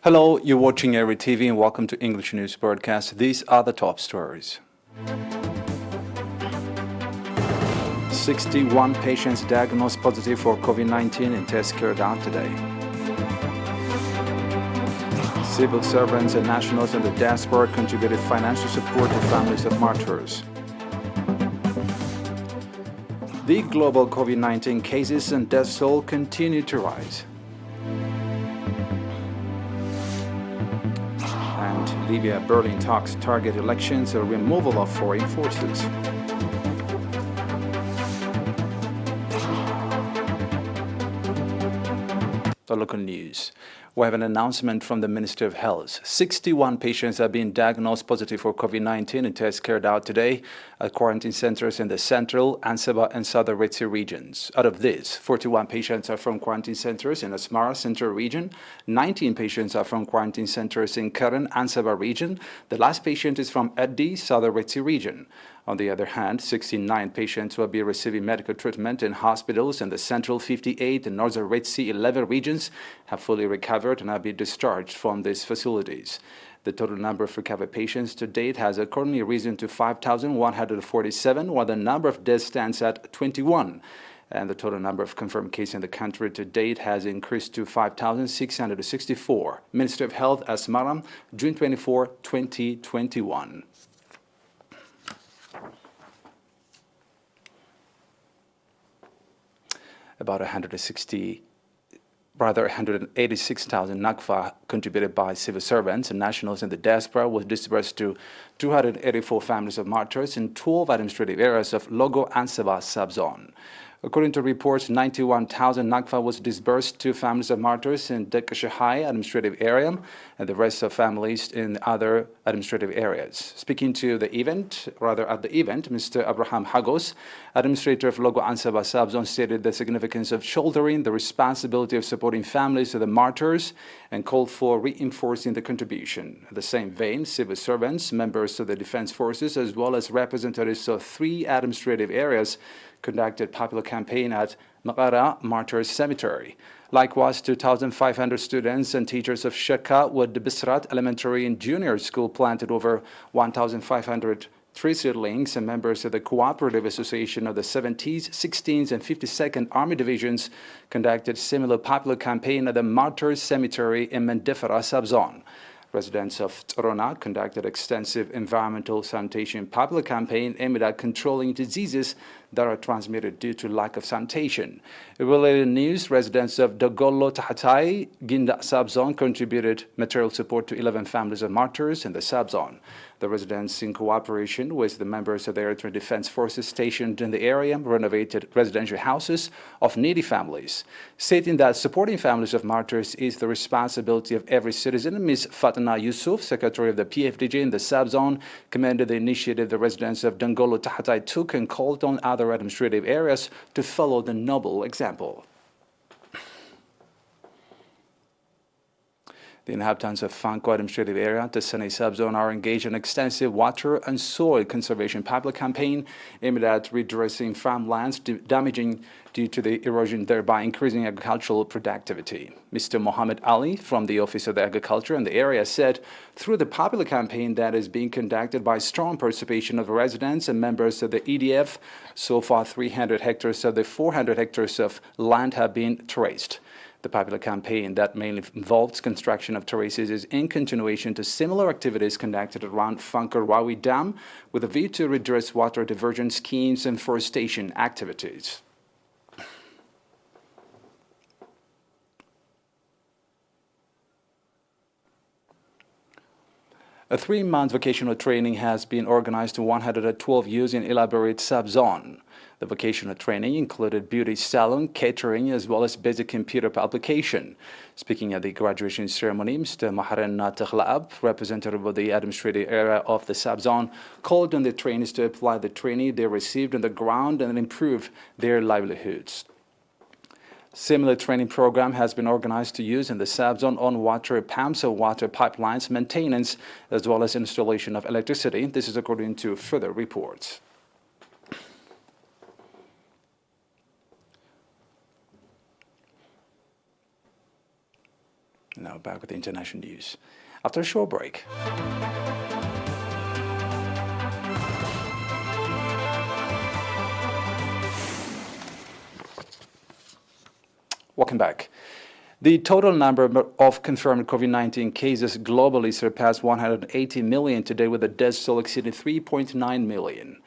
Hello, you're watching ERi-TV and welcome to English News Broadcast. These are the top stories. 61 patients diagnosed positive for COVID-19 in tests carried out today. Civil servants and nationals in the diaspora contributed financial support to families of martyrs. The global COVID-19 cases and death toll continue to rise. And Libya Berlin talks target elections or removal of foreign forces. The local news. We have an announcement from the Minister of Health. 61 patients have been diagnosed positive for COVID-19 in tests carried out today at quarantine centers in the central, Ansaba, and southern Eritrea regions. Out of this, 41 patients are from quarantine centers in Asmara Central region. 19 patients are from quarantine centers in Keren, Ansaba region. The last patient is from Eddi, southern Eritrea region. On the other hand, 69 patients will be receiving medical treatment in hospitals in the central 58 and northern Eritrea 11 regions have fully recovered and have been discharged from these facilities. The total number of recovered patients to date has accordingly risen to 5,147, while the number of deaths stands at 21. And the total number of confirmed cases in the country to date has increased to 5,664. Minister of Health, Asmara, June 24, 2021. About 186,000 nakfa contributed by civil servants and nationals in the diaspora was disbursed to 284 families of martyrs in 12 administrative areas of Logo Ansaba subzone. According to reports, 91,000 nakfa was disbursed to families of martyrs in Dekashahai administrative area and the rest of families in other administrative areas. Speaking at the event, Mr. Abraham Hagos, administrator of Logo Ansaba subzone, stated the significance of shouldering the responsibility of supporting families of the martyrs and called for reinforcing the contribution. In the same vein, civil servants, members of the defense forces, as well as representatives of 3 administrative areas conducted popular campaign at Maqara Martyrs Cemetery. Likewise, 2,500 students and teachers of Shaka with the Bisrat Elementary and Junior School planted over 1,500 tree seedlings, and members of the Cooperative Association of the 70th, 16th, and 52nd Army Divisions conducted similar popular campaign at the Martyrs Cemetery in Mendefara subzone. Residents of Torona conducted extensive environmental sanitation popular campaign aimed at controlling diseases that are transmitted due to lack of sanitation. In related news, residents of Dogolo Tahatai, Ginda subzone contributed material support to 11 families of martyrs in the subzone. The residents, in cooperation with the members of the Eritrean Defense Forces stationed in the area, renovated residential houses of needy families. Stating that supporting families of martyrs is the responsibility of every citizen, Ms. Fatana Yusuf, secretary of the PFDJ in the subzone, commended the initiative the residents of Dongolo Tahatai took and called on other administrative areas to follow the noble example. The inhabitants of Fanko administrative area, the Sene subzone, are engaged in extensive water and soil conservation public campaign aimed at redressing farmlands damaging due to the erosion, thereby increasing agricultural productivity. Mr. Mohammed Ali from the Office of the Agriculture in the area said, through the popular campaign that is being conducted by strong participation of residents and members of the EDF, so far 300 hectares of the 400 hectares of land have been terraced. The popular campaign that mainly involves construction of terraces is in continuation to similar activities conducted around Fanko-Rawi Dam with a view to redress water diversion schemes and forestation activities. A 3-month vocational training has been organized to 112 youths in elaborate subzone. The vocational training included beauty salon, catering, as well as basic computer application. Speaking at the graduation ceremony, Mr. Maharen Nataghlab, representative of the administrative area of the subzone, called on the trainees to apply the training they received on the ground and improve their livelihoods. Similar training program has been organized to use in the subzone on water pumps or water pipelines maintenance, as well as installation of electricity. This is according to further reports. Now back with the international news. After a short break. Welcome back. The total number of confirmed COVID-19 cases globally surpassed 180 million today, with the death toll exceeding 3.9 million.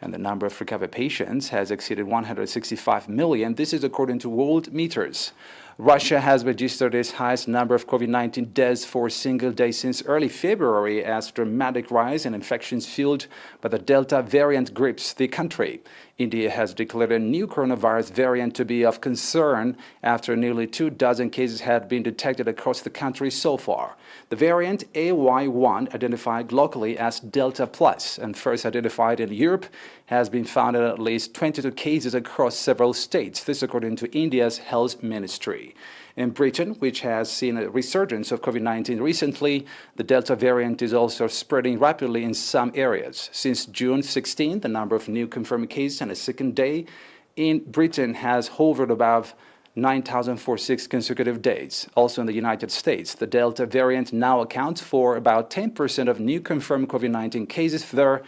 And the number of recovered patients has exceeded 165 million. This is according to World Meters. Russia has registered its highest number of COVID-19 deaths for a single day since early February, as dramatic rise in infections fueled by the Delta variant grips the country. India has declared a new coronavirus variant to be of concern after nearly 24 cases had been detected across the country so far. The variant AY1, identified locally as Delta Plus and first identified in Europe, has been found in at least 22 cases across several states. This according to India's health ministry. In Britain, which has seen a resurgence of COVID-19 recently, the Delta variant is also spreading rapidly in some areas. Since June 16, the number of new confirmed cases on a second day in Britain has hovered above 9,000 for 6 consecutive days. Also in the United States, the Delta variant now accounts for about 10% of new confirmed COVID-19 cases there,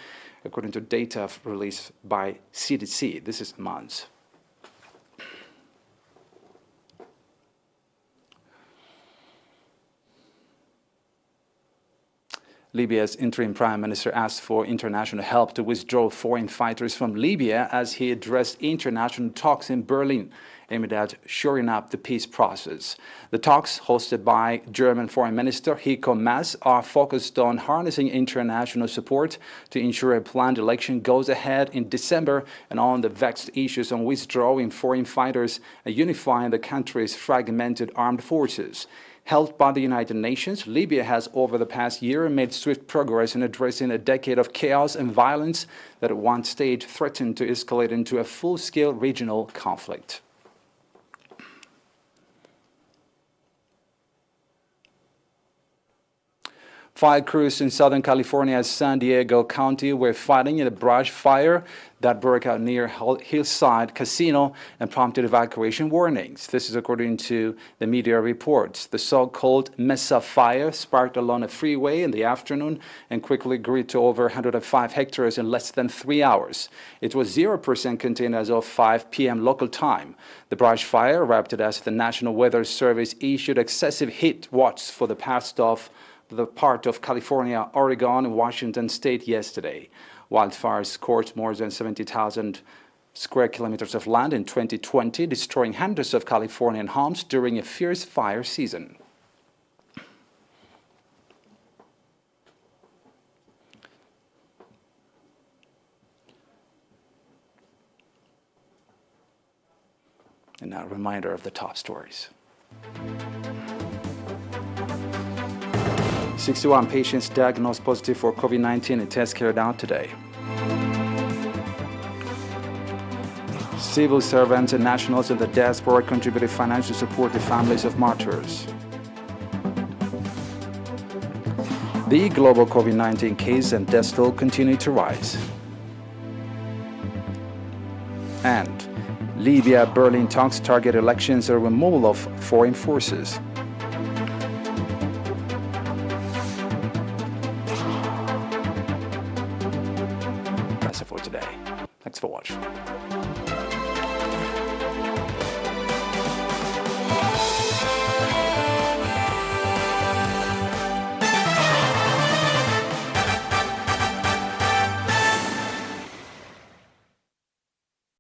according to data released by CDC. This is months. Libya's interim prime minister asked for international help to withdraw foreign fighters from Libya as he addressed international talks in Berlin aimed at shoring up the peace process. The talks, hosted by German Foreign Minister Heiko Maas, are focused on harnessing international support to ensure a planned election goes ahead in December and on the vexed issues on withdrawing foreign fighters and unifying the country's fragmented armed forces. Helped by the United Nations, Libya has over the past year made swift progress in addressing a decade of chaos and violence that at one stage threatened to escalate into a full-scale regional conflict. Fire crews in Southern California's San Diego County were fighting in a brush fire that broke out near Hillside Casino and prompted evacuation warnings. This is according to the media reports. The so-called Mesa Fire sparked along a freeway in the afternoon and quickly grew to over 105 hectares in less than 3 hours. It was 0% contained as of 5 p.m. local time. The brush fire erupted as the National Weather Service issued excessive heat watches for the part of California, Oregon, and Washington state yesterday. Wildfires scorched more than 70,000 square kilometers of land in 2020, destroying hundreds of Californian homes during a fierce fire season. And now a reminder of the top stories. 61 patients diagnosed positive for COVID-19 in tests carried out today. Civil servants and nationals in the diaspora contributed financial support to families of martyrs. The global COVID-19 case and death toll continue to rise. And Libya Berlin talks target elections and removal of foreign forces. That's it for today. Thanks for watching.